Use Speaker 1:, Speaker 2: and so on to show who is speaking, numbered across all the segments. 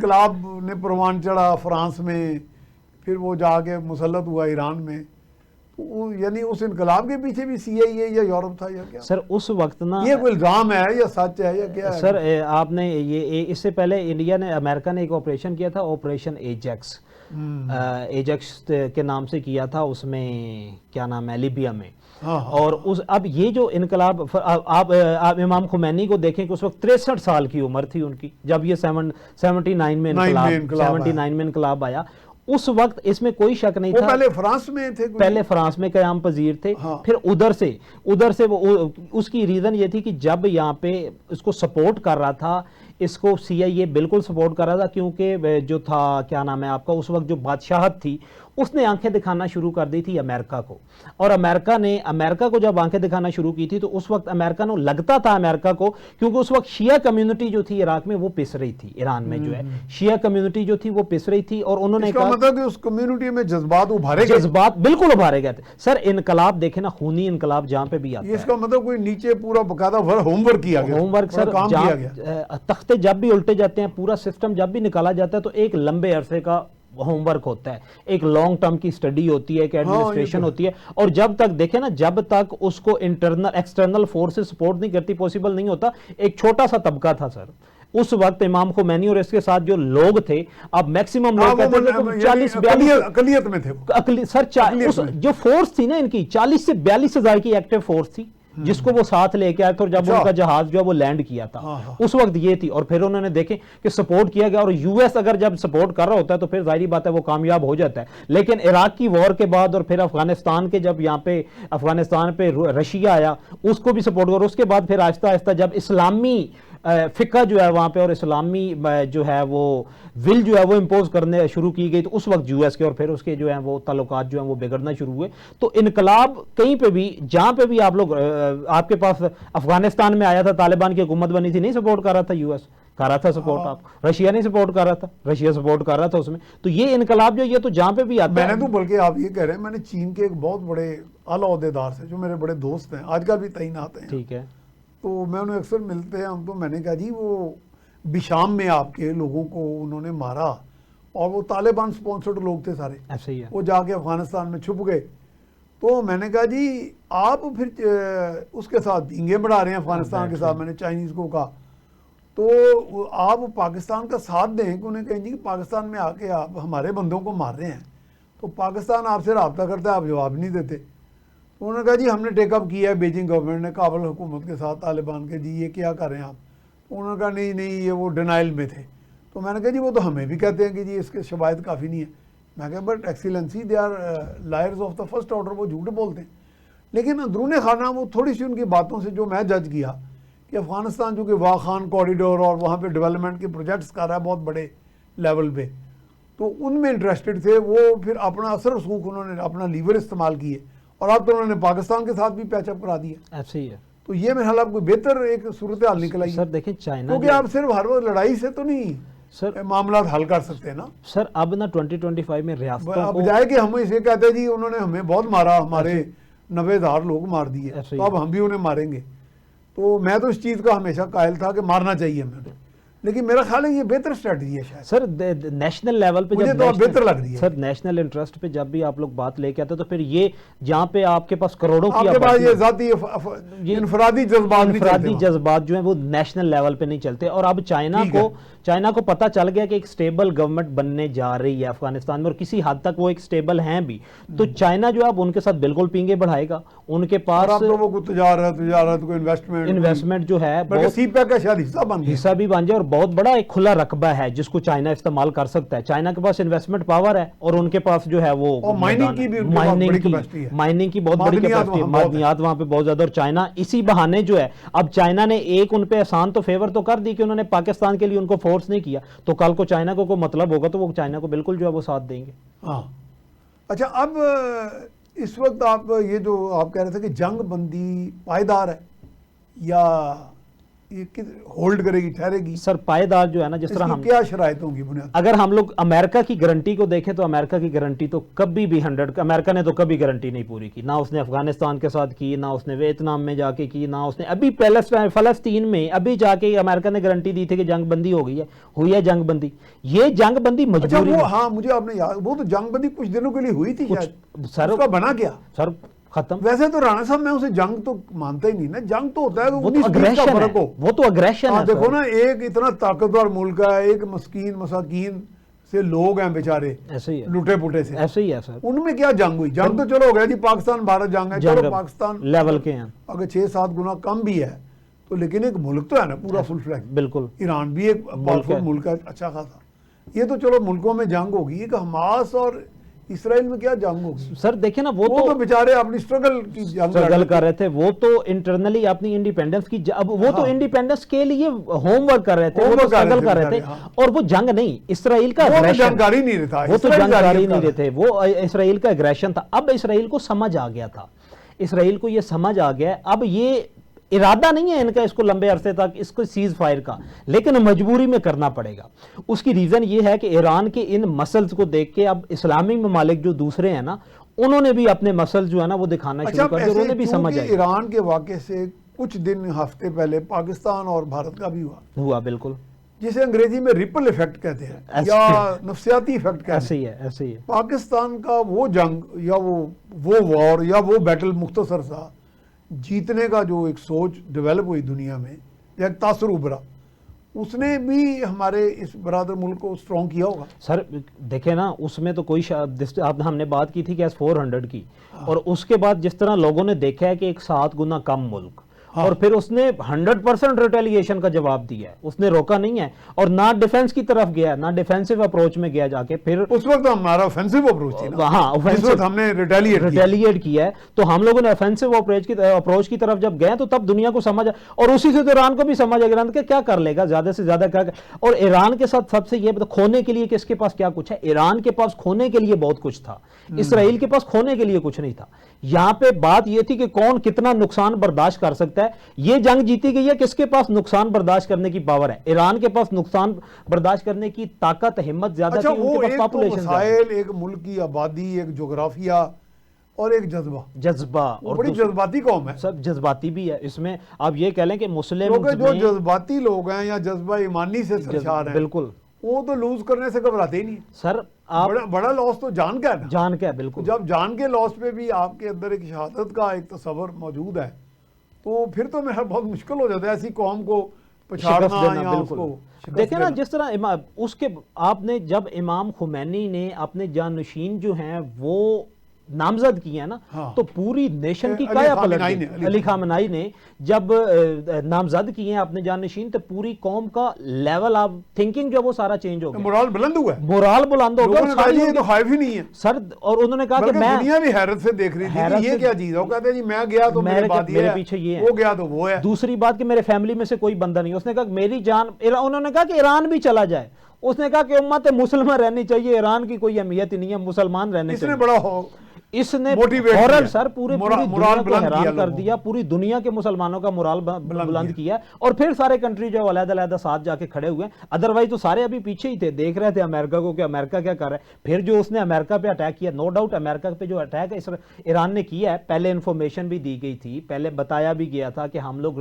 Speaker 1: انقلاب نے پروان چڑھا فرانس میں، پھر وہ جا کے مسلط ہوا ایران میں، یعنی اس انقلاب کے پیچھے بھی سی آئی اے یا یورپ تھا یا کیا؟
Speaker 2: سر اس وقت نا
Speaker 1: یہ کوئی الزام ہے یا سچ ہے یا کیا ہے؟
Speaker 2: سر آپ نے یہ اس سے پہلے انڈیا نے امریکہ نے ایک آپریشن کیا تھا، آپریشن ایجیکس، ایجیکس کے نام سے کیا تھا، اس میں کیا نام ہے لیبیا میں. اور اب یہ جو انقلاب آپ امام خمینی کو دیکھیں کہ اس وقت 63 سال کی عمر تھی ان کی جب یہ 79 میں انقلاب آیا. اس وقت اس میں کوئی شک نہیں تھا،
Speaker 1: پہلے فرانس میں تھے،
Speaker 2: پہلے فرانس میں قیام پذیر تھے، پھر ادھر سے وہ اس کی ریزن یہ تھی کہ جب یہاں پہ اس کو سپورٹ کر رہا تھا، اس کو سی آئی اے بالکل سپورٹ کر رہا تھا، کیونکہ جو تھا کیا نام ہے آپ کا اس وقت جو بادشاہت تھی اس نے آنکھیں دکھانا شروع کر دی تھی امریکہ کو. اور امریکہ کو جب آنکھیں دکھانا شروع کی تھی تو اس وقت امریکہ نے لگتا تھا امریکہ کو، کیونکہ اس وقت شیعہ کمیونٹی جو تھی عراق میں وہ پس رہی تھی، ایران میں جو ہے شیعہ کمیونٹی جو تھی وہ پس رہی تھی، اور انہوں نے
Speaker 1: کہا مطلب کہ اس کمیونٹی میں جذبات ابھارے گئے،
Speaker 2: جذبات بالکل ابھارے گئے تھے. سر انقلاب دیکھیں نا، خونی انقلاب جہاں پہ بھی آتا ہے،
Speaker 1: اس کا مطلب کوئی نیچے پورا باقاعدہ ہوم ورک کیا گیا،
Speaker 2: ہوم ورک سر،
Speaker 1: کام کیا گیا.
Speaker 2: تختے جب بھی الٹے جاتے ہیں، پورا سسٹم جب بھی نکالا جاتا ہے تو ایک لمبے عرصے کا ہوم ورک ہوتا ہے، ایک لانگ ٹرم کی سٹڈی ہوتی ہے، ایک ایڈمنسٹریشن ہوتی ہے. اور جب تک دیکھیں نا، جب تک اس کو ایکسٹرنل فورسز سپورٹ نہیں کرتی پوسیبل نہیں ہوتا. ایک چھوٹا سا طبقہ تھا سر اس وقت امام خمینی اور اس کے ساتھ جو لوگ تھے، اب میکسیمم لوگ کہتے ہیں 40-42
Speaker 1: اقلیت میں تھے
Speaker 2: سر، جو فورس تھی نا ان کی 40 سے 42 ہزار کی ایکٹیو فورس تھی جس کو وہ ساتھ لے کے آئے تھے، اور جب ان کا جہاز جو ہے وہ لینڈ کیا تھا اس وقت یہ تھی. اور پھر انہوں نے دیکھیں کہ سپورٹ کیا گیا، اور یو ایس اگر جب سپورٹ کر رہا ہوتا ہے تو پھر ظاہری بات ہے وہ کامیاب ہو جاتا ہے. لیکن عراق کی وار کے بعد اور پھر افغانستان کے جب یہاں پہ افغانستان پہ رشیا آیا اس کو بھی سپورٹ کر، اس کے بعد پھر آہستہ آہستہ جب اسلامی فقہ جو ہے وہاں پہ اور اسلامی جو ہے وہ ول جو ہے وہ امپوز کرنے شروع کی گئی، تو اس وقت یو ایس کے اور پھر اس کے جو ہیں وہ تعلقات جو ہیں وہ بگڑنا شروع ہوئے. تو انقلاب کہیں پہ بھی جہاں پہ بھی آپ لوگ آپ کے پاس افغانستان میں آیا تھا، طالبان کی حکومت بنی تھی، نہیں سپورٹ کر رہا تھا یو ایس، کر رہا تھا سپورٹ، آپ رشیا نہیں سپورٹ کر رہا تھا، رشیا سپورٹ کر رہا تھا اس میں. تو یہ انقلاب جو یہ تو جہاں پہ بھی آتا ہے.
Speaker 1: میں نے تو بلکہ آپ یہ کہہ رہے ہیں، میں نے چین کے ایک بہت بڑے اعلیٰ عہدیدار سے جو میرے بڑے دوست ہیں آج کل بھی تعینات ہیں،
Speaker 2: ٹھیک ہے،
Speaker 1: تو میں انہیں اکثر ملتے ہیں ہم، تو میں نے کہا جی وہ بشام میں آپ کے لوگوں کو انہوں نے مارا، اور وہ طالبان سپانسرڈ لوگ تھے سارے،
Speaker 2: ایسا ہی ہے،
Speaker 1: وہ جا کے افغانستان میں چھپ گئے. تو میں نے کہا جی آپ پھر اس کے ساتھ دینگے بڑھا رہے ہیں افغانستان کے ساتھ. میں نے چائنیز کو کہا تو آپ پاکستان کا ساتھ دیں، کہ انہیں کہیں جی کہ پاکستان میں آ کے آپ ہمارے بندوں کو مار رہے ہیں، تو پاکستان آپ سے رابطہ کرتا ہے، آپ جواب نہیں دیتے. تو انہوں نے کہا جی ہم نے ٹیک اپ کیا ہے بیجنگ گورنمنٹ نے کابل حکومت کے ساتھ طالبان کے، جی یہ کیا کر رہے ہیں آپ. تو انہوں نے کہا نہیں یہ وہ ڈینائل میں تھے. تو میں نے کہا جی وہ تو ہمیں بھی کہتے ہیں کہ جی اس کے شواہد کافی نہیں ہے. میں کہا but excellency they are liars of the first order, وہ جھوٹ بولتے ہیں. لیکن اندرون خانہ وہ تھوڑی سی ان کی باتوں سے جو میں جج کیا کہ افغانستان جو کہ واخان کوریڈور اور وہاں پہ ڈیولپمنٹ کے پروجیکٹس کر رہا ہے بہت بڑے لیول پہ، تو ان میں انٹرسٹڈ تھے. وہ پھر اپنا اثر رسوخ انہوں نے اپنا لیور استعمال کیے، اور اب تو انہوں نے پاکستان کے ساتھ بھی پیچ اپ کرا دیا.
Speaker 2: ایسا ہی ہے.
Speaker 1: تو یہ میرے خیال آپ کوئی بہتر ایک صورتحال نکل آئی ہے.
Speaker 2: سر دیکھیں چائنا،
Speaker 1: کیونکہ آپ صرف ہر وقت لڑائی سے تو نہیں
Speaker 2: سر
Speaker 1: معاملات حل کر سکتے ہیں نا.
Speaker 2: سر اب نا 2025 میں ریاستوں کو
Speaker 1: بجائے کہ ہم اسے کہتے ہیں جی انہوں نے ہمیں بہت مارا، ہمارے 90,000 لوگ مار دیے، تو اب ہم بھی انہیں ماریں گے. تو میں تو اس چیز کا ہمیشہ قائل تھا کہ مارنا چاہیے ہمیں، لیکن میرا خیال ہے یہ بہتر اسٹریٹجی ہے شاید.
Speaker 2: سر نیشنل لیول پہ
Speaker 1: مجھے تو بہتر لگ رہی ہے
Speaker 2: سر، نیشنل انٹرسٹ پہ جب بھی آپ لوگ بات لے کے آتے تو پھر یہ جہاں پہ آپ کے پاس کروڑوں کی
Speaker 1: آپ کے پاس یہ ذاتی انفرادی
Speaker 2: جذبات جو ہیں وہ نیشنل لیول پہ نہیں چلتے. اور اب چائنا کو پتہ چل گیا کہ ایک سٹیبل گورنمنٹ بننے جا رہی ہے افغانستان میں، اور کسی حد تک وہ ایک سٹیبل ہیں بھی. تو چائنا جو ہے اب ان کے ساتھ بالکل پینگے بڑھائے گا. ان کے پاس
Speaker 1: تجارت کو
Speaker 2: انویسٹمنٹ جو ہے
Speaker 1: سی پیک کا شاید
Speaker 2: حصہ بھی بن جائے، اور بہت بڑا ایک کھلا رقبہ ہے جس کو چائنا استعمال کر سکتا ہے. چائنا کے پاس انویسٹمنٹ پاور ہے، اور ان کے پاس جو ہے وہ
Speaker 1: مائننگ کی
Speaker 2: بہت بڑی کیپیسٹی ہے، معدنیات وہاں پہ بہت زیادہ. اور چائنا اسی بہانے جو ہے، اب چائنا نے ایک ان پہ احسان تو فیور تو کر دی کہ انہوں نے پاکستان کے لیے ان کو فورس نہیں کیا، تو کل کو چائنا کو کوئی مطلب ہوگا تو وہ چائنا کو بالکل جو ہے وہ ساتھ دیں گے.
Speaker 1: ہاں اچھا، اب اس وقت آپ یہ جو آپ کہہ رہے تھے کہ جنگ بندی پائیدار ہے یا یہ ہولڈ کرے گی, ٹھہرے گی؟
Speaker 2: سر پائیدار جو ہے نا, جس طرح ہم
Speaker 1: کیا شرائط ہوں گی بنیاد؟
Speaker 2: اگر ہم لوگ امریکہ کی گارنٹی کو دیکھیں تو امریکہ کی گارنٹی تو کبھی بھی 100, امریکہ نے تو کبھی گارنٹی نہیں پوری کی, نہ اس نے افغانستان کے ساتھ کی, نہ اس نے ویتنام میں جا کے کی, نہ اس نے ابھی فلسطین میں ابھی جا کے امریکہ نے گارنٹی دی تھی کہ جنگ بندی ہو گئی ہے, ہوئی ہے جنگ بندی. یہ جنگ بندی مجبوری
Speaker 1: وہ, ہاں مجھے آپ نے یاد, وہ تو جنگ بندی کچھ دنوں کے لیے ہوئی تھی شاید,
Speaker 2: سر
Speaker 1: اس کا بنا کیا
Speaker 2: سر ختم.
Speaker 1: ویسے تو رانا صاحب میں اسے جنگ تو مانتا ہی نہیں نا, جنگ تو ہوتا ہے
Speaker 2: وہ تو اگریشن ہے, وہ تو اگریشن ہے.
Speaker 1: دیکھو نا, ایک اتنا طاقتور ملک ہے, ایک مسکین مساکین سے لوگ ہیں بیچارے,
Speaker 2: ایسے ہی ہے,
Speaker 1: لوٹے پوٹے سے,
Speaker 2: ایسے ہی ہے سر.
Speaker 1: ان میں کیا جنگ ہوئی؟ جنگ تو چلو ہو گیا جی, پاکستان بھارت جنگ ہے, چلو پاکستان
Speaker 2: لیول کے ہیں,
Speaker 1: اگر 6-7 گنا کم بھی ہے تو, لیکن ایک ملک تو ہے نا پورا فل فلیج.
Speaker 2: بالکل,
Speaker 1: ایران بھی ایک پاورفل ملک ہے اچھا خاصا. یہ تو چلو ملکوں میں جنگ ہوگی, ایک حماس اور اسرائیل میں کیا جنگ ہوگی؟
Speaker 2: سر دیکھیں نا, وہ
Speaker 1: تو بیچارے اپنی اسٹرگل کی
Speaker 2: اسٹرگل کر رہے تھے, وہ تو انٹرنلی اپنی انڈیپینڈنس کی, اب وہ تو انڈیپینڈنس کے لیے ہوم ورک کر رہے تھے, وہ اسٹرگل کر رہے تھے, اور وہ جنگ نہیں, اسرائیل کا
Speaker 1: جنگاری نہیں رہتا,
Speaker 2: وہ تو جنگاری نہیں رہتے, وہ اسرائیل کا اگریشن تھا. اب اسرائیل کو سمجھ آ گیا تھا, اسرائیل کو یہ سمجھ آ گیا, اب یہ ارادہ نہیں ہے ان کا اس کو لمبے عرصے تک اس کو سیز فائر کا, لیکن مجبوری میں کرنا پڑے گا. اس کی ریزن یہ ہے کہ ایران کے ان مسلز کو دیکھ کے اب اسلامی ممالک جو دوسرے ہیں نا, انہوں نے بھی اپنے مسل جو ہے نا وہ دکھانا شروع کر دیا, انہوں نے بھی سمجھ آئی.
Speaker 1: ایران کے واقعے سے کچھ دن ہفتے پہلے پاکستان اور بھارت کا بھی
Speaker 2: ہوا بالکل,
Speaker 1: جسے انگریزی میں ریپل ایفیکٹ کہتے ہیں یا نفسیاتی ایفیکٹ کہتے ہیں.
Speaker 2: ایسے ہی ہے, ایسے ہی ہے.
Speaker 1: پاکستان کا وہ جنگ یا وہ وار یا وہ بیٹل مختصر سا جیتنے کا جو ایک سوچ ڈیولپ ہوئی دنیا میں, یا ایک تاثر ابھرا, اس نے بھی ہمارے اس برادر ملک کو اسٹرانگ کیا ہوگا.
Speaker 2: سر دیکھیں نا, اس میں تو کوئی ہم نے بات کی تھی کہ 400 کی, اور اس کے بعد جس طرح لوگوں نے دیکھا ہے کہ ایک 7 گنا کم ملک, اور پھر اس نے 100% ریٹیلیشن کا جواب دیا ہے, اس نے روکا نہیں ہے, اور نہ ڈیفنس کی طرف گیا, نہ ڈیفینسو اپروچ میں گیا جا کے. پھر
Speaker 1: اس وقت ہمارا آفینسو اپروچ تھی نا,
Speaker 2: ہاں
Speaker 1: اس وقت ہم نے
Speaker 2: ریٹیلیٹ کیا ہے, تو ہم لوگوں نے آفینسو اپروچ کی طرف جب گئے تو تب دنیا کو سمجھا, اور اسی سے تو ایران کو بھی سمجھ آ ایران کیا کر لے گا زیادہ سے زیادہ کیا. اور ایران کے ساتھ سب سے یہ کھونے کے لیے کس کے پاس کیا کچھ ہے؟ ایران کے پاس کھونے کے لیے بہت کچھ تھا, اسرائیل کے پاس کھونے کے لیے کچھ نہیں تھا. یہاں پہ بات یہ تھی کہ کون کتنا نقصان برداشت کر سکتا ہے. یہ جنگ جیتی گئی ہے, کس کے پاس نقصان برداشت کرنے کی پاور ہے؟ ایران کے پاس نقصان برداشت کرنے کی طاقت, ہمت زیادہ تھی, ان کے پاس پاپولیشن زیادہ.
Speaker 1: مسائل, ایک ملک کی آبادی, ایک جغرافیہ اور ایک جذبہ,
Speaker 2: اور
Speaker 1: بڑی جذباتی قوم ہے.
Speaker 2: سب جذباتی بھی ہے اس میں, آپ یہ کہہ لیں کہ مسلم
Speaker 1: جو جذباتی لوگ ہیں یا جذبہ ایمانی سے سرشار ہیں,
Speaker 2: بالکل,
Speaker 1: وہ تو لوز کرنے سے گھبراتے ہی نہیں.
Speaker 2: سر
Speaker 1: بڑا لاس تو جان کا ہے نا,
Speaker 2: جان کا ہے. بالکل,
Speaker 1: جب جان کے لاس پہ بھی آپ کے اندر ایک شہادت کا ایک تصور موجود ہے, تو پھر تو میرا بہت مشکل ہو جاتا ہے ایسی قوم کو پچھاڑنا یا اس کو.
Speaker 2: دیکھیں نا جس طرح اس کے آپ نے جب امام خمینی نے اپنے جانشین جو ہیں وہ نامزد کیے ہیں نا, تو پوری نیشن کی کایا پلٹ گئی. علی خامنائی نے جب نامزد کیے ہیں اپنے جانشین, تو پوری قوم کا لیول آف تھنکنگ جو وہ سارا چینج ہو گیا,
Speaker 1: مورال بلند ہوا ہے,
Speaker 2: مورال بلند ہو گیا.
Speaker 1: یہ تو خائف ہی نہیں ہے
Speaker 2: سر, اور انہوں نے کہا کہ میں
Speaker 1: دنیا بھی حیرت سے دیکھ رہی تھی کہ یہ کیا چیز ہے. وہ کہتے ہیں جی میں گیا تو میرے
Speaker 2: پیچھے یہ ہے,
Speaker 1: وہ گیا تو وہ ہے.
Speaker 2: دوسری بات کہ میرے فیملی میں سے کوئی بندہ نہیں. اس نے کہا میری جان, انہوں نے کہا کہ ایران بھی چلا جائے, اس نے کہا کہ امت مسلمہ رہنی چاہیے, ایران کی کوئی اہمیت ہی نہیں ہے, مسلمان رہنے چاہیے.
Speaker 1: اس نے بڑا
Speaker 2: اس نے فوراً سر پوری دنیا کو حیران کر دیا, پوری دنیا کے مسلمانوں کا مورال بلند کیا, اور پھر سارے کنٹری جو علیحدہ علیحدہ ساتھ جا کے کھڑے ہوئے. ادروائز تو سارے ابھی پیچھے ہی تھے, دیکھ رہے تھے امریکہ کو کہ امریکہ کیا کر رہا ہے. پھر جو اس نے امریکہ پہ اٹیک کیا, نو ڈاؤٹ امریکہ پہ جو اٹیک ہے ایران نے کیا ہے, پہلے انفارمیشن بھی دی گئی تھی, پہلے بتایا بھی گیا تھا کہ ہم لوگ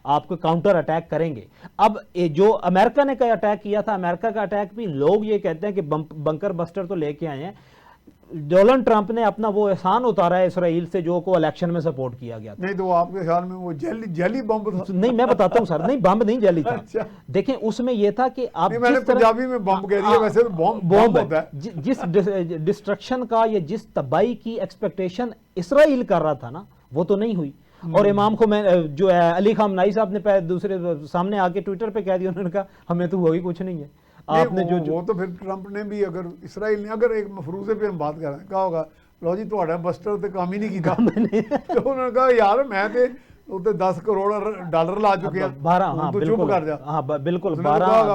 Speaker 2: آپ کو کاؤنٹر اٹیک کریں گے. اب جو امریکہ نے اٹیک کیا تھا, امریکہ کا اٹیک بھی لوگ یہ کہتے ہیں کہ بنکر بسٹر تو لے کے آئے ہیں. ڈونلڈ ٹرمپ نے اپنا وہ احسان اتارا ہے اسرائیل سے جو کو الیکشن میں سپورٹ کیا گیا تھا.
Speaker 1: نہیں تو آپ کے خیال میں وہ جیلی بمب تھا؟
Speaker 2: نہیں میں بتاتا ہوں سر, نہیں بمب نہیں جیلی تھا. دیکھیں اس میں یہ تھا کہ آپ
Speaker 1: میں نے پنجابی میں بمب کہہ دیا, ویسے تو بمب ہوتا ہے.
Speaker 2: جس ڈسٹرکشن کا یا جس تباہی کی ایکسپیکٹیشن اسرائیل کر رہا تھا نا, وہ تو نہیں ہوئی. اور امام جو ہے علی خامنائی صاحب نے دوسرے سامنے آ کے ٹویٹر پہ کہہ دیا, انہوں نے کہا ہمیں تو وہی کچھ نہیں ہے. آپ نے
Speaker 1: وہ تو پھر ٹرمپ نے بھی, اگر اسرائیل نے اگر ایک مفروضے پہ ہم بات کر رہے ہیں, کہا ہوگا لو جی تھوڑا بسٹر تے کام ہی نہیں کیتا. تو انہوں نے کہا یار میں تے 10 کروڑ ڈالر لا چکے ہیں,
Speaker 2: 12
Speaker 1: تو چپ کر جا.
Speaker 2: ہاں بالکل,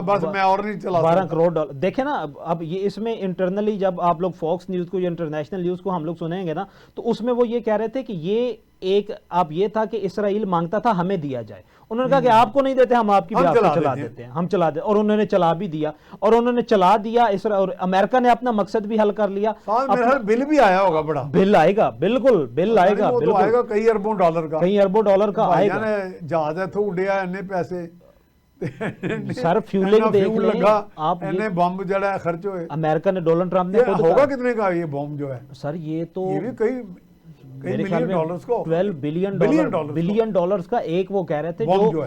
Speaker 1: بس میں اور نہیں چلا
Speaker 2: 12 کروڑ ڈالر. دیکھیں نا اب یہ اس میں انٹرنلی جب آپ لوگ فاکس نیوز کو یا انٹرنیشنل نیوز کو ہم لوگ سنیں گے نا, تو اس میں وہ یہ کہہ رہے تھے کہ یہ ایک اب یہ تھا کہ اسرائیل مانگتا تھا ہمیں دیا جائے، انہوں نے کہا کہ آپ کو نہیں دیتے، ہم آپ کی بھی آپ کو چلا دیتے ہیں، ہم چلا دیتے، اور انہوں نے چلا بھی دیا، اور انہوں نے چلا دیا اور امریکہ نے اپنا مقصد بھی حل کر لیا۔
Speaker 1: میرا بل بھی آیا ہوگا بڑا،
Speaker 2: بل آئے گا، بالکل بل آئے گا،
Speaker 1: بالکل آئے گا، کئی اربوں ڈالر کا،
Speaker 2: کئی اربوں ڈالر کا آئے گا۔
Speaker 1: جہاز ہے تو اڈیا اننے پیسے
Speaker 2: سر فیولنگ دیکھ لیں
Speaker 1: آپ، اننے بم جڑا ہے خرچ ہوئے،
Speaker 2: امریکہ نے ڈونلڈ ٹرمپ نے خود کہا
Speaker 1: ہوگا کتنے کا یہ بم جو ہے
Speaker 2: سر، یہ تو
Speaker 1: یہ بھی کئی
Speaker 2: میرے خیال میں
Speaker 1: 12
Speaker 2: بلین ڈالرز کا ایک وہ کہہ رہے تھے جو